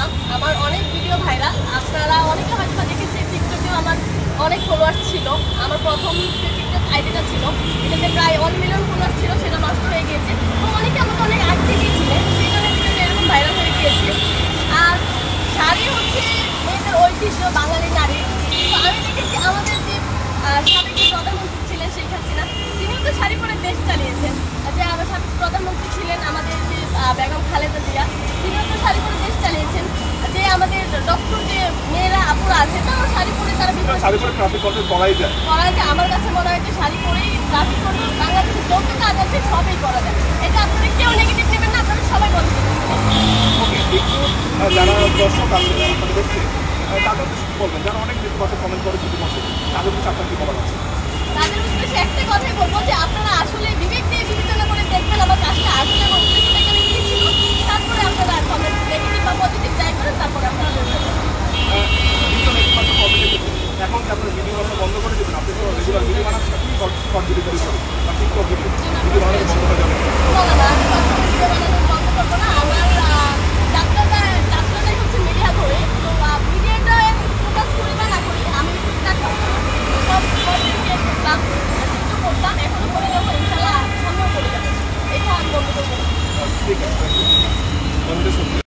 ইসলাম। আমার অনেক video viral, আপনারা অনেকে হয়তো দেখেছেন। টিকটকেও আমার অনেক ফলোয়ার্স ছিল। আমার প্রথম যে টিকটক আইডিটা ছিল এটাতে প্রায় 1 মিলিয়ন ফলোয়ার্স ছিল, সেটা নষ্ট হয়ে গিয়েছে। তো অনেকে আমাকে অনেক আগে দিয়েছিলেন, সেই জন্য ভিডিওটা এরকম ভাইরাল হয়ে গিয়েছে। আর শাড়ি হচ্ছে মেয়েদের ঐতিহ্য, বাঙালি নারী। তো আমি দেখেছি আমাদের যে সাবেক যে প্রধানমন্ত্রী ছিলেন শেখ হাসিনা, তিনিও তো শাড়ি পরে দেশ চালিয়েছেন। যে আমার সাবেক প্রধানমন্ত্রী ছিলেন আমাদের যে বেগম খালেদা জিয়া, তিনিও তো শাড়ি পরে দেশ চালিয়েছেন। যে আমাদের ডক্টর যে মেয়েরা আপুরা আছে, তারাও শাড়ি পরে তারা শাড়ি পরে ট্রাফিক কন্ট্রোল করাই যায়। আমার কাছে মনে হয় যে শাড়ি পরেই ট্রাফিক কন্ট্রোল বাংলাদেশে যত কাজ আছে সবই করা যায়। এটা আপনারা কেউ নেগেটিভ নেবেন না, আপনারা সবাই পজিটিভ নেবেন। যারা দর্শক আপনাদের দেখছে তাদের বলবেন, যারা অনেক নেতিবাচক কমেন্ট করে শুধু বসে, তাদের কিছু আপনার কি বলার আছে? তাদের উদ্দেশ্যে একটা কথাই বলবো যে আপনারা আসলে বিবেক দিয়ে বিবেচনা করে দেখবেন আমার কাজটা আসলে উদ্দেশ্যটা এখানে কি ছিল, তারপরে আপনারা কমেন্ট নেগেটিভ বা পজিটিভ যাই করেন, তারপরে আপনারা এখন কি আপনার ভিডিও বানানো বন্ধ করে দেবেন? আপনি তো রেগুলার ভিডিও বানাচ্ছেন, শর্ট ভিডিও তৈরি করেন বা টিকটক ভিডিও বানানো বন্ধ করে দেবেন? না, আমি ভিডিও বানানো বন্ধ করবো না।